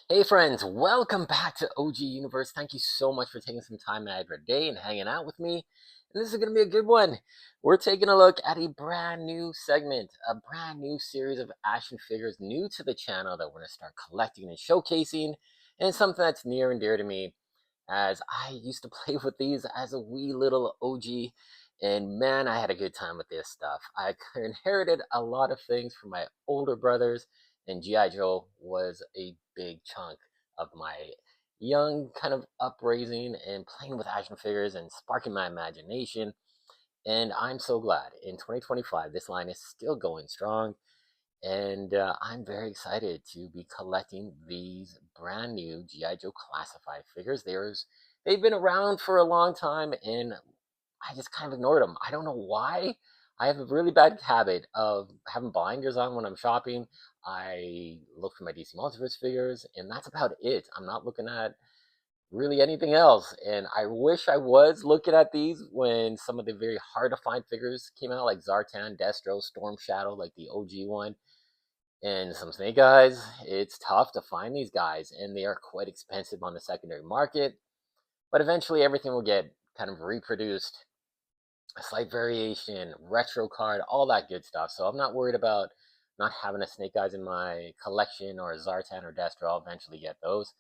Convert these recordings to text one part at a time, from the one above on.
Hey friends, welcome back to OG Universe. Thank you so much for taking some time out of your day and hanging out with me. And this is going to be a good one. We're taking a look at a brand new segment, a brand new series of action figures new to the channel that we're going to start collecting and showcasing. And it's something that's near and dear to me as I used to play with these as a wee little OG. And man, I had a good time with this stuff. I inherited a lot of things from my older brothers, and G.I. Joe was a big chunk of my young kind of upraising and playing with action figures and sparking my imagination. And I'm so glad in 2025 this line is still going strong. And I'm very excited to be collecting these brand new G.I. Joe classified figures. They've been around for a long time, and I just kind of ignored them. I don't know why. I have a really bad habit of having blinders on when I'm shopping. I look for my DC Multiverse figures, and that's about it. I'm not looking at really anything else. And I wish I was looking at these when some of the very hard to find figures came out, like Zartan, Destro, Storm Shadow, like the OG one, and some Snake Eyes. It's tough to find these guys, and they are quite expensive on the secondary market. But eventually, everything will get kind of reproduced, a slight variation, retro card, all that good stuff. So I'm not worried about not having a Snake Eyes in my collection or a Zartan or Destro. I'll eventually get those.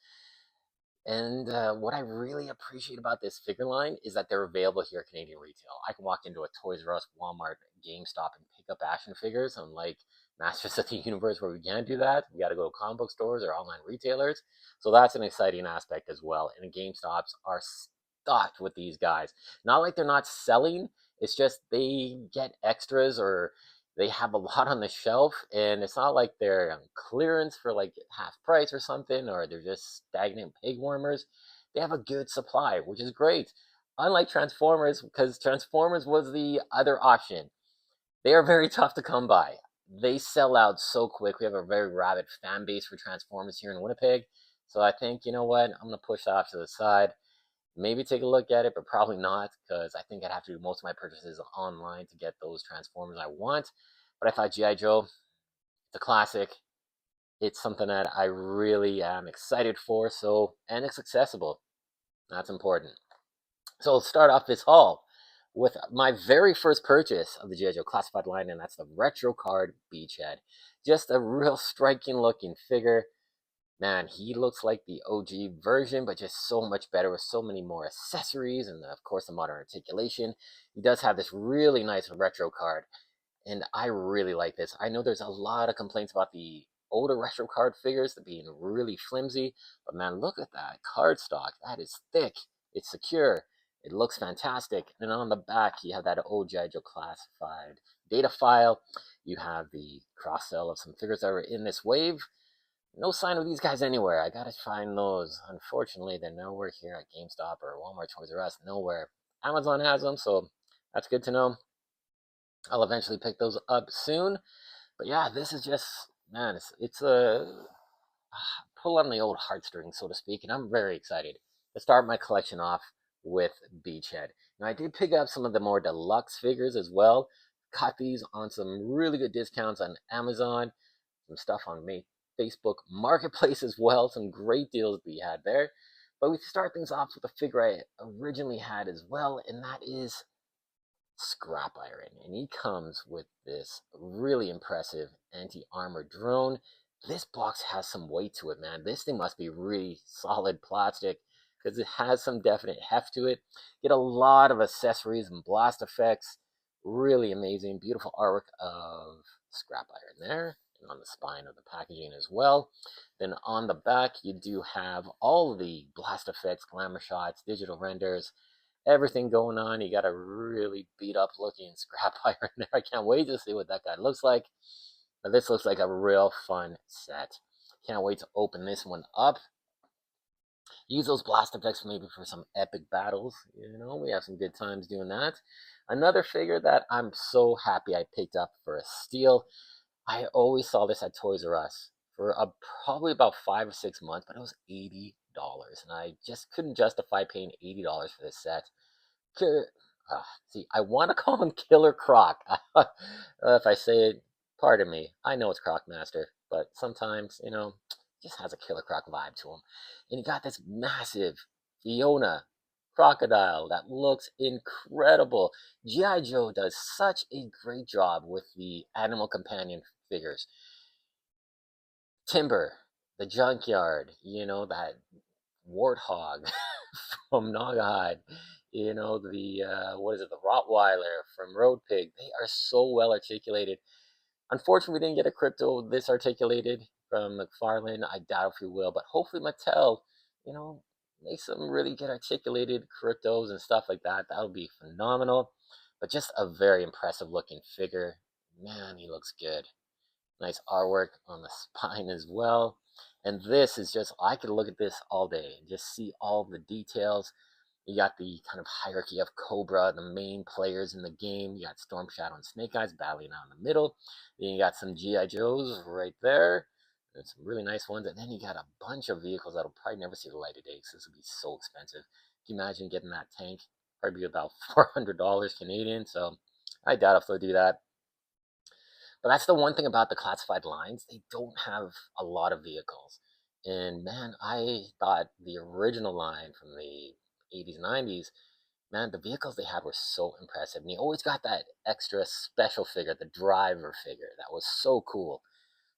And what I really appreciate about this figure line is that they're available here at Canadian retail. I can walk into a Toys R Us, Walmart, GameStop, and pick up action figures, unlike Masters of the Universe where we can't do that. We got to go to comic book stores or online retailers. So that's an exciting aspect as well. And the GameStops are stocked with these guys. Not like they're not selling, it's just they get extras or they have a lot on the shelf, and it's not like they're on clearance for like half price or something, or they're just stagnant pig warmers. They have a good supply, which is great. Unlike Transformers, because Transformers was the other option. They are very tough to come by. They sell out so quick. We have a very rabid fan base for Transformers here in Winnipeg. So I think, you know what? I'm going to push that off to the side. Maybe take a look at it, but probably not, because I think I'd have to do most of my purchases online to get those Transformers I want. But I thought G.I. Joe, it's a classic. It's something that I really am excited for. So, and it's accessible. That's important. So I'll start off this haul with my very first purchase of the G.I. Joe classified line, and that's the retro card Beachhead. Just a real striking looking figure. Man, he looks like the OG version, but just so much better with so many more accessories and, of course, the modern articulation. He does have this really nice retro card, and I really like this. I know there's a lot of complaints about the older retro card figures being really flimsy, but man, look at that card stock. That is thick. It's secure. It looks fantastic. And on the back, you have that old G.I. Joe classified data file. You have the cross sell of some figures that were in this wave. No sign of these guys anywhere. I gotta find those. Unfortunately, they're nowhere here at GameStop or Walmart, Toys R Us. Nowhere. Amazon has them, so that's good to know. I'll eventually pick those up soon. But yeah, this is just, man, it's a pull on the old heartstrings, so to speak, and I'm very excited to start my collection off with Beachhead. Now, I did pick up some of the more deluxe figures as well. Got these on some really good discounts on Amazon, some stuff on Facebook Marketplace as well. Some great deals to be had there. But we start things off with the figure I originally had as well, and that is Scrap Iron. And he comes with this really impressive anti-armor drone. This box has some weight to it, man. This thing must be really solid plastic because it has some definite heft to it. Get a lot of accessories and blast effects. Really amazing, beautiful artwork of Scrap Iron there, and on the spine of the packaging as well. Then on the back, you do have all the blast effects, glamour shots, digital renders, everything going on. You got a really beat up looking Scrap Iron there. I can't wait to see what that guy looks like. But this looks like a real fun set. Can't wait to open this one up. Use those blast effects maybe for some epic battles. You know, we have some good times doing that. Another figure that I'm so happy I picked up for a steal. I always saw this at Toys R Us for probably about 5 or 6 months, but it was $80, and I just couldn't justify paying $80 for this set. See, I want to call him Killer Croc. If I say it, pardon me. I know it's Croc Master, but sometimes, you know, just has a Killer Croc vibe to him. And you got this massive Fiona crocodile that looks incredible. G.I. Joe does such a great job with the animal companion figures. Timber, the junkyard, that warthog from Naugahyde, the what is it, the Rottweiler from Road Pig. They are so well articulated. Unfortunately, we didn't get a crypto this articulated from McFarlane. I doubt if we will, but hopefully Mattel, you know, makes some really good articulated cryptos and stuff like that. That would be phenomenal. But just a very impressive looking figure. Man, he looks good. Nice artwork on the spine as well. And this is just, I could look at this all day and just see all the details. You got the kind of hierarchy of Cobra, the main players in the game. You got Storm, Shadow, and Snake Eyes battling out in the middle. Then you got some G.I. Joes right there. And some really nice ones. And then you got a bunch of vehicles that'll probably never see the light of day because this would be so expensive. Can you imagine getting that tank? Probably be about $400 Canadian. So I doubt if they'll do that. But that's the one thing about the classified lines. They don't have a lot of vehicles. And man, I thought the original line from the 80s, 90s, man, the vehicles they had were so impressive. And you always got that extra special figure, the driver figure. That was so cool.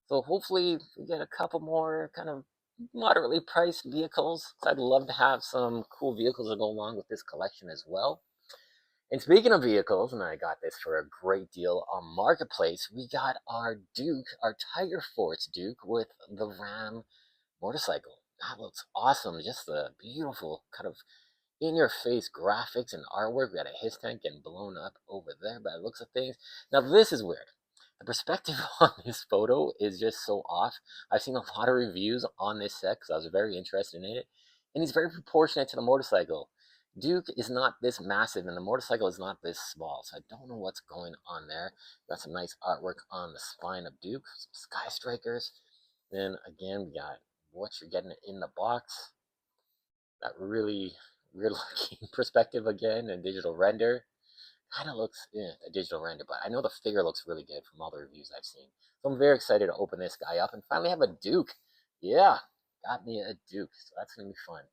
So hopefully we get a couple more kind of moderately priced vehicles. I'd love to have some cool vehicles that go along with this collection as well. And speaking of vehicles, and I got this for a great deal on Marketplace, we got our Duke, our Tiger Force Duke with the Ram motorcycle. That looks awesome. Just the beautiful kind of in-your-face graphics and artwork. We got a his tank getting blown up over there by the looks of things. Now this is weird. The perspective on this photo is just so off. I've seen a lot of reviews on this set because I was very interested in it. And he's very proportionate to the motorcycle. Duke is not this massive and the motorcycle is not this small. So I don't know what's going on there. Got some nice artwork on the spine of Duke. Some Sky Strikers. Then again, we got what you're getting in the box. That really weird looking perspective again and digital render. Kind of looks a digital render, but I know the figure looks really good from all the reviews I've seen. So I'm very excited to open this guy up and finally have a Duke. Yeah, got me a Duke, so that's gonna be fun.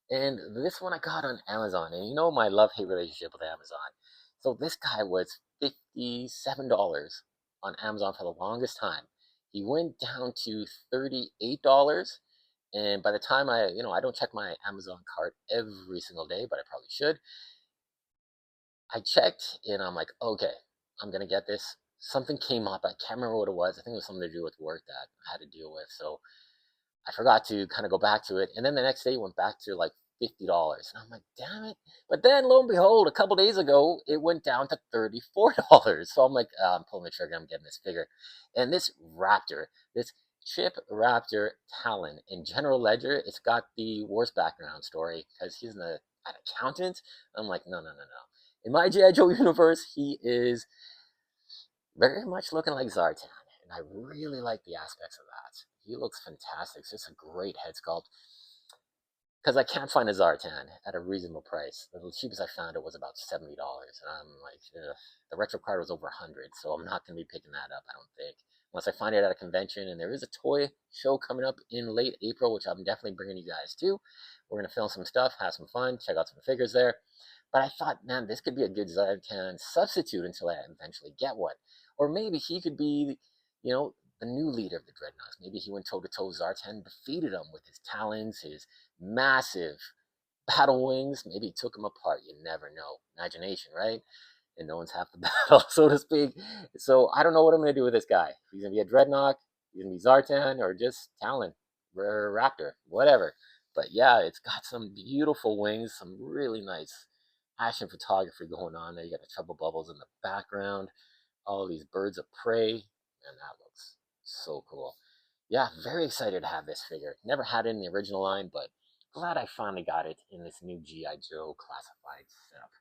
And this one I got on Amazon, and you know my love-hate relationship with Amazon. So this guy was $57 on Amazon for the longest time. He went down to $38, and by the time I don't check my Amazon cart every single day, but I probably should. I checked and I'm like, okay, I'm gonna get this. Something came up. I can't remember what it was. I think it was something to do with work that I had to deal with. So I forgot to kind of go back to it. And then the next day it went back to like $50. And I'm like, damn it. But then lo and behold, a couple days ago, it went down to $34. So I'm like, I'm pulling the trigger. I'm getting this figure. And this Raptor, this Chip Raptor Talon in General Ledger, it's got the worst background story because he's an accountant. I'm like, no, no, no, no. In my G.I. Joe universe, he is very much looking like Zartan, and I really like the aspects of that. He looks fantastic. It's just a great head sculpt. Because I can't find a Zartan at a reasonable price. The cheapest I found it was about $70, and I'm like, ugh. The retro card was over 100, so I'm not going to be picking that up, I don't think. Unless I find it at a convention, and there is a toy show coming up in late April, which I'm definitely bringing you guys to. We're going to film some stuff, have some fun, check out some figures there. But I thought, man, this could be a good Zartan substitute until I eventually get one. Or maybe he could be, the new leader of the Dreadnoughts. Maybe he went toe-to-toe with Zartan, defeated him with his talons, his massive battle wings. Maybe he took him apart. You never know. Imagination, right? And no one's half the battle, so to speak. So I don't know what I'm going to do with this guy. If he's going to be a Dreadnought, he's going to be Zartan, or just Talon, or Raptor, whatever. But yeah, it's got some beautiful wings, some really nice action photography going on there. You got the trouble bubbles in the background, all these birds of prey, and that looks so cool. Yeah, very excited to have this figure. Never had it in the original line, but glad I finally got it in this new G.I. Joe classified setup.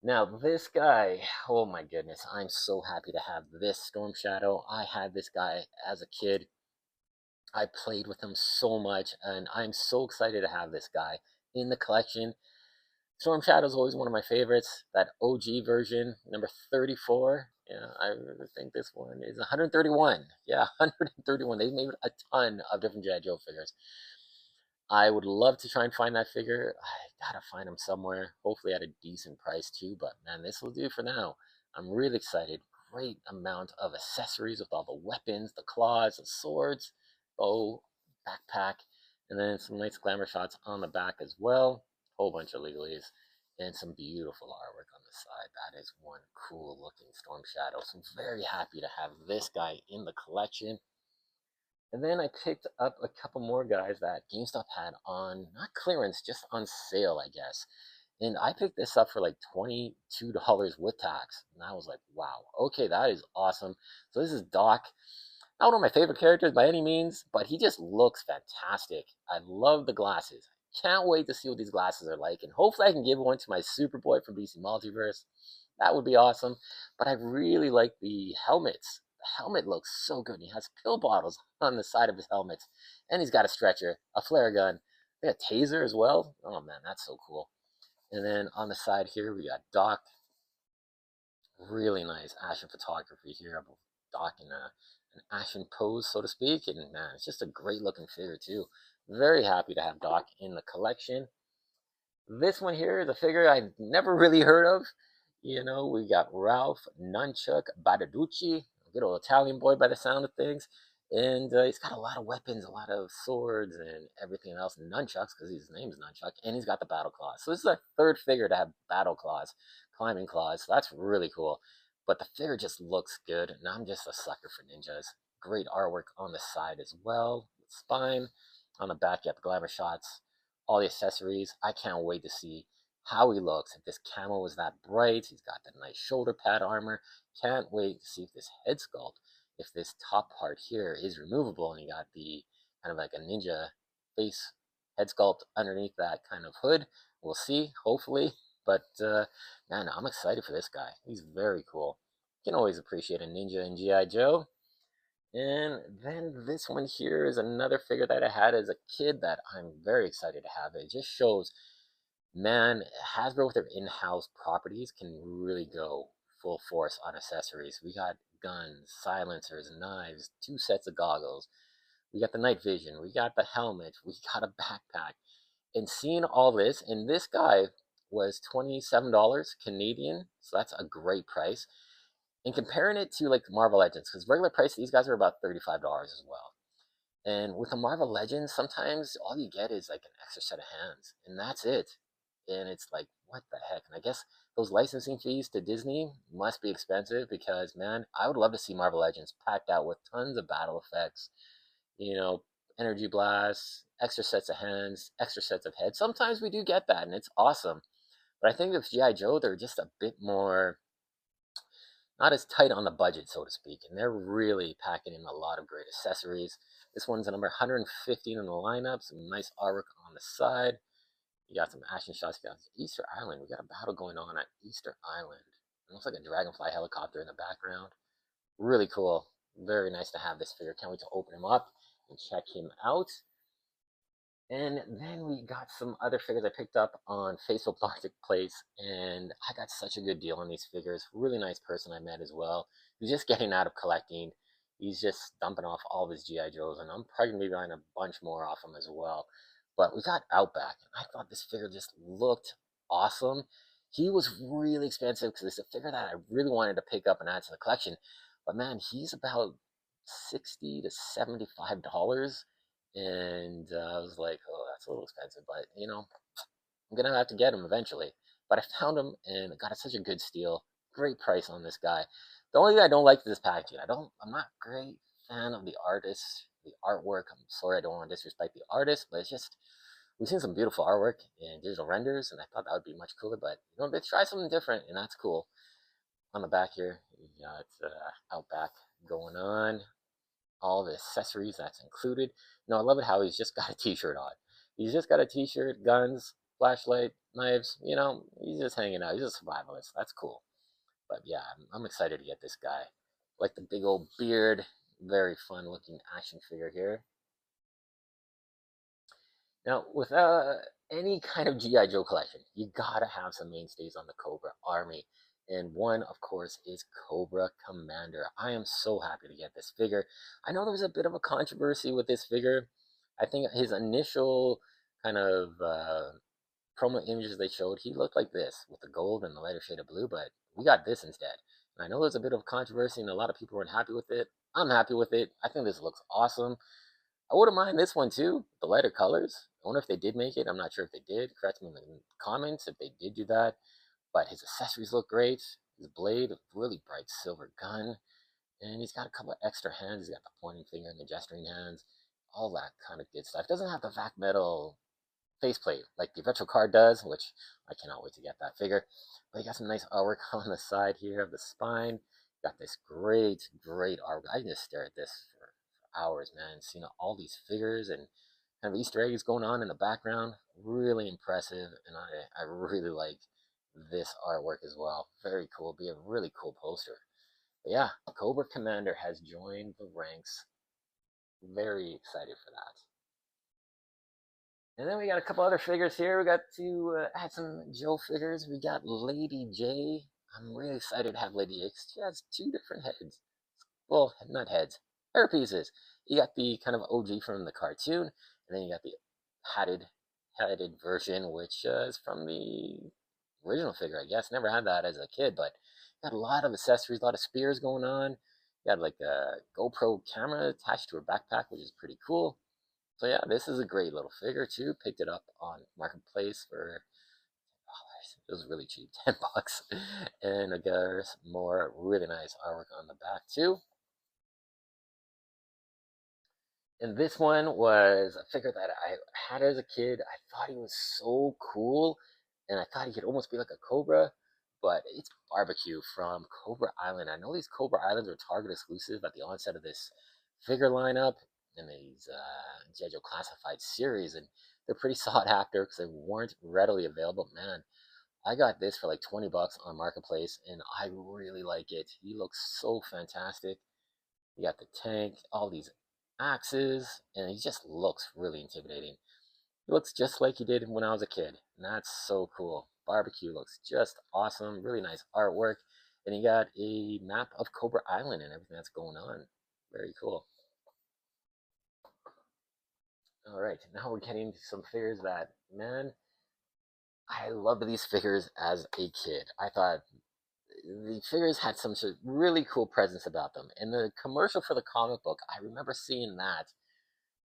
Now, this guy, oh my goodness, I'm so happy to have this Storm Shadow. I had this guy as a kid. I played with him so much, and I'm so excited to have this guy in the collection. Storm Shadow is always one of my favorites. That OG version, number 34. Yeah, I think this one is 131. Yeah, 131. They made a ton of different G.I. Joe figures. I would love to try and find that figure. I gotta find them somewhere, hopefully at a decent price too. But man, this will do for now. I'm really excited. Great amount of accessories with all the weapons, the claws, the swords, bow, backpack, and then some nice glamour shots on the back as well. Whole bunch of legalese and some beautiful artwork on the side. That is one cool looking Storm Shadow. So I'm very happy to have this guy in the collection. And then I picked up a couple more guys that GameStop had on, not clearance, just on sale, I guess. And I picked this up for like $22 with tax. And I was like, wow, okay, that is awesome. So this is Doc. Not one of my favorite characters by any means, but he just looks fantastic. I love the glasses. Can't wait to see what these glasses are like. And hopefully I can give one to my Superboy from DC Multiverse. That would be awesome. But I really like the helmets. The helmet looks so good. He has pill bottles on the side of his helmets. And he's got a stretcher, a flare gun, a taser as well. Oh man, that's so cool. And then on the side here, we got Doc. Really nice action photography here of Doc in an action pose, so to speak. And man, it's just a great looking figure too. Very happy to have Doc in the collection. This one here is a figure I've never really heard of. You know, we got Ralph Nunchuck Badaducci, a good old Italian boy by the sound of things. And he's got a lot of weapons, a lot of swords, and everything else. Nunchucks, because his name is Nunchuck. And he's got the battle claws. So this is our third figure to have battle claws, climbing claws. So that's really cool. But the figure just looks good. And I'm just a sucker for ninjas. Great artwork on the side as well. Spine. On the back, you have the glamour shots, all the accessories. I can't wait to see how he looks. If this camo is that bright, he's got the nice shoulder pad armor. Can't wait to see if this head sculpt, if this top part here is removable and you got the kind of like a ninja face head sculpt underneath that kind of hood. We'll see, hopefully. But man, I'm excited for this guy. He's very cool. You can always appreciate a ninja in G.I. Joe. And then this one here is another figure that I had as a kid that I'm very excited to have. It just shows, man, Hasbro with their in-house properties can really go full force on accessories. We got guns, silencers, knives, 2 sets of goggles. We got the night vision. We got the helmet. We got a backpack. And seeing all this, and this guy was $27 Canadian, so that's a great price. And comparing it to like Marvel Legends, because regular price these guys are about $35 as well. And with the Marvel Legends, sometimes all you get is like an extra set of hands, and that's it. And it's like, what the heck? And I guess those licensing fees to Disney must be expensive because, man, I would love to see Marvel Legends packed out with tons of battle effects, you know, energy blasts, extra sets of hands, extra sets of heads. Sometimes we do get that, and it's awesome. But I think with G.I. Joe, they're just a bit more not as tight on the budget, so to speak, and they're really packing in a lot of great accessories. This one's a number 115 in the lineup, some nice artwork on the side. You got some action shots. You got Easter Island. We got a battle going on at Easter Island. It looks like a dragonfly helicopter in the background. Really cool. Very nice to have this figure. Can't wait to open him up and check him out. And then we got some other figures I picked up on Facebook Marketplace, and I got such a good deal on these figures. Really nice person I met as well. He's just getting out of collecting. He's just dumping off all of his G.I. Joes, and I'm probably going to be buying a bunch more off him as well. But we got Outback, and I thought this figure just looked awesome. He was really expensive because it's a figure that I really wanted to pick up and add to the collection. But man, he's about $60 to $75, and I was like, oh, that's a little expensive, but you know, I'm gonna have to get him eventually. But I found him and got such a good steal. Great price on this guy. The only thing I don't like is this packaging. I'm not a great fan of the artist, the artwork. I'm sorry, I don't want to disrespect the artist, but it's just we've seen some beautiful artwork and digital renders, and I thought that would be much cooler. But you know, let's try something different, and that's cool. On the back here, you got Outback going on, all the accessories that's included. You know, I love it how he's just got a t-shirt on. He's just got a t-shirt, guns, flashlight, knives. You know, he's just hanging out. He's a survivalist. That's cool. But yeah, I'm excited to get this guy. Like the big old beard. Very fun looking action figure here. Now, with any kind of G.I. Joe collection, you gotta have some mainstays on the Cobra army. And one, of course, is Cobra Commander. I am so happy to get this figure. I know there was a bit of a controversy with this figure. I think his initial kind of promo images they showed, he looked like this with the gold and the lighter shade of blue, but we got this instead. And I know there's a bit of controversy and a lot of people weren't happy with it. I'm happy with it. I think this looks awesome. I wouldn't mind this one too, the lighter colors. I wonder if they did make it. I'm not sure if they did. Correct me in the comments if they did do that. But his accessories look great. His blade, a really bright silver gun. And he's got a couple of extra hands. He's got the pointing finger and the gesturing hands. All that kind of good stuff. Doesn't have the vac metal faceplate like the retro card does, which I cannot wait to get that figure. But you got some nice artwork on the side here of the spine. Got this great, great artwork. I can just stare at this for hours, man. Seeing all these figures and kind of Easter eggs going on in the background. Really impressive, and I really like this artwork as well. Very cool. Be a really cool poster. But yeah, Cobra Commander has joined the ranks. Very excited for that. And then we got a couple other figures here. We got to add some Joe figures. We got Lady J. I'm really excited to have Lady J. She has two different heads. Well, not heads, hair pieces. You got the kind of OG from the cartoon, and then you got the hatted version, which is from the original figure, I guess. Never had that as a kid, but got a lot of accessories, a lot of spears going on. You got like a GoPro camera attached to her backpack, which is pretty cool. So yeah, this is a great little figure too. Picked it up on Marketplace for it was really cheap, $10. And I guess more really nice artwork on the back too. And this one was a figure that I had as a kid. I thought he was so cool, and I thought he could almost be like a Cobra, but it's Barbecue from Cobra Island. I know these Cobra Islands are Target exclusive at the onset of this figure lineup and these G.I. Joe Classified series, and they're pretty sought after because they weren't readily available. Man, I got this for like $20 on Marketplace, and I really like it. He looks so fantastic. You got the tank, all these axes, and he just looks really intimidating. He looks just like he did when I was a kid, and that's so cool. Barbecue looks just awesome, really nice artwork, and you got a map of Cobra Island and everything that's going on. Very cool. All right, now we're getting to some figures that, man, I loved these figures as a kid. I thought the figures had some sort of really cool presence about them. And the commercial for the comic book, I remember seeing that.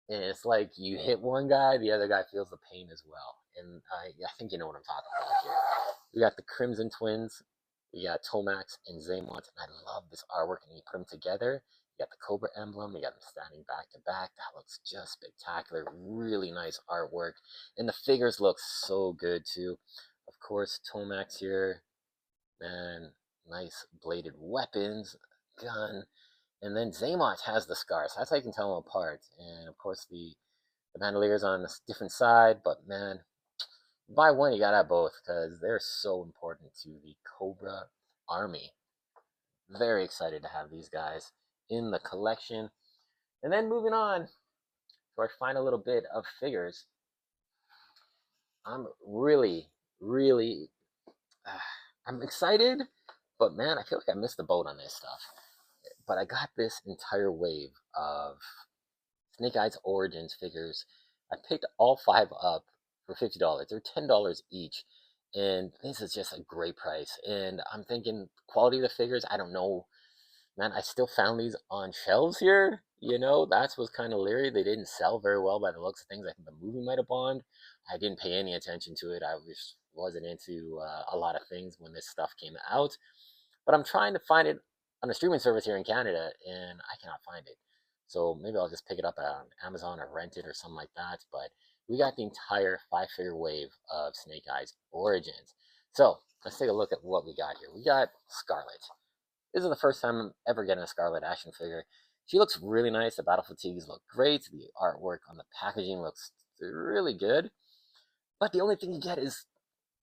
And it's like you hit one guy, the other guy feels the pain as well. And I think you know what I'm talking about here. We got the Crimson Twins, we got Tomax and Zaymont, and I love this artwork. And you put them together, you got the Cobra emblem, you got them standing back to back. That looks just spectacular. Really nice artwork. And the figures look so good too. Of course, Tomax here, man, nice bladed weapons, gun. And then Zaymot has the scars. So that's how you can tell them apart. And of course, the Bandolier's on a different side. But man, buy one, you gotta have both because they're so important to the Cobra army. Very excited to have these guys in the collection. And then moving on to our final little bit of figures. I'm really, really, uh, I'm excited, but man, I feel like I missed the boat on this stuff. But I got this entire wave of Snake Eyes Origins figures. I picked all five up for $50. They're $10 each. And this is just a great price. And I'm thinking quality of the figures, I don't know. Man, I still found these on shelves here. You know, that's what's kind of leery. They didn't sell very well by the looks of things. I think the movie might have bombed. I didn't pay any attention to it. I just wasn't into a lot of things when this stuff came out. But I'm trying to find it on a streaming service here in Canada, and I cannot find it. So maybe I'll just pick it up on Amazon or rent it or something like that. But we got the entire five-figure wave of Snake Eyes Origins. So let's take a look at what we got here. We got Scarlet. This is the first time I'm ever getting a Scarlet action figure. She looks really nice. The battle fatigues look great. The artwork on the packaging looks really good. But the only thing you get is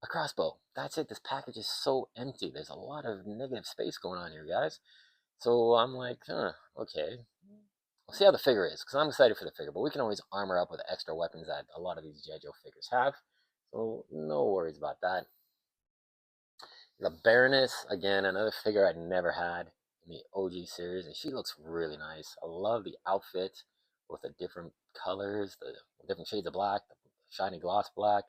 a crossbow. That's it. This package is so empty. There's a lot of negative space going on here, guys. So I'm like, huh, okay. We'll see how the figure is, because I'm excited for the figure, but we can always armor up with extra weapons that a lot of these G.I. Joe figures have. So no worries about that. The Baroness, again, another figure I never had in the OG series, and she looks really nice. I love the outfit with the different colors, the different shades of black, the shiny gloss black.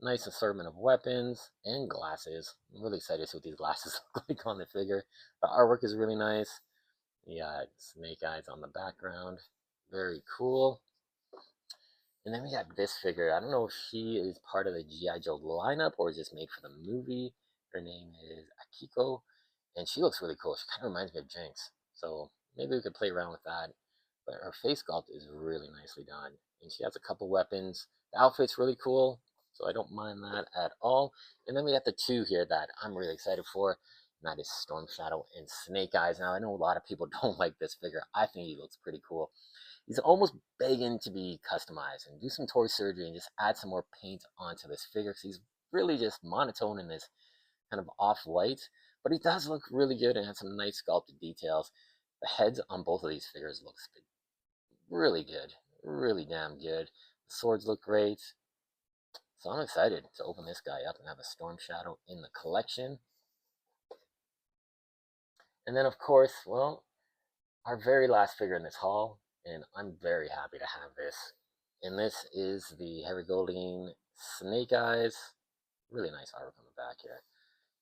Nice assortment of weapons and glasses. I'm really excited to see what these glasses look like on the figure. The artwork is really nice. Yeah, snake eyes on the background. Very cool. And then we got this figure. I don't know if she is part of the G.I. Joe lineup or is just made for the movie. Her name is Akiko, and she looks really cool. She kind of reminds me of Jinx. So maybe we could play around with that. But her face sculpt is really nicely done. And she has a couple weapons. The outfit's really cool, so I don't mind that at all. And then we got the two here that I'm really excited for, and that is Storm Shadow and Snake Eyes. Now, I know a lot of people don't like this figure. I think he looks pretty cool. He's almost begging to be customized and do some toy surgery and just add some more paint onto this figure because he's really just monotone in this kind of off-white, but he does look really good and has some nice sculpted details. The heads on both of these figures looks really good, really damn good. The swords look great, so I'm excited to open this guy up and have a Storm Shadow in the collection. And then, of course, well, our very last figure in this haul, and I'm very happy to have this. And this is the Heavy Golding Snake Eyes. Really nice artwork on the back here.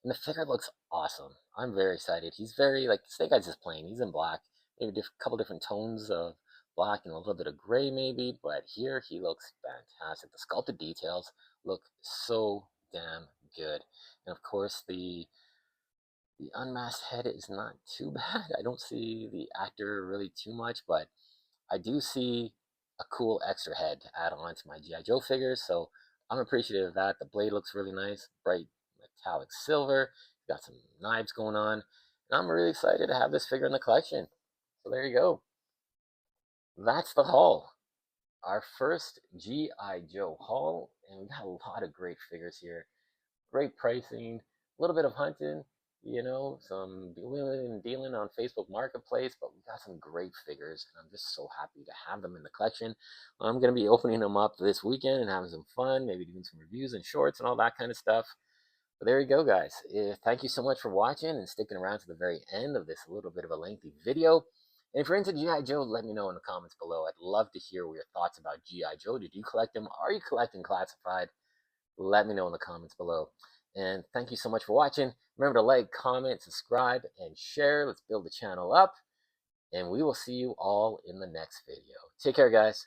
And the figure looks awesome. I'm very excited. He's very, like, Snake Eyes is plain. He's in black. Maybe a couple different tones of black and a little bit of gray maybe. But here he looks fantastic. The sculpted details look so damn good. And of course, the unmasked head is not too bad. I don't see the actor really too much, but I do see a cool extra head to add on to my G.I. Joe figures, so I'm appreciative of that. The blade looks really nice, bright metallic silver. Got some knives going on, and I'm really excited to have this figure in the collection. So there you go. That's the haul. Our first G.I. Joe haul, and we got a lot of great figures here. Great pricing, a little bit of hunting, some wheeling and dealing on Facebook Marketplace, but we got some great figures, and I'm just so happy to have them in the collection. I'm going to be opening them up this weekend and having some fun, maybe doing some reviews and shorts and all that kind of stuff. But there you go, guys. Thank you so much for watching and sticking around to the very end of this little bit of a lengthy video. And if you're into G.I. Joe, let me know in the comments below. I'd love to hear your thoughts about G.I. Joe. Did you collect them? Are you collecting classified? Let me know in the comments below. And thank you so much for watching. Remember to like, comment, subscribe, and share. Let's build the channel up. And we will see you all in the next video. Take care, guys.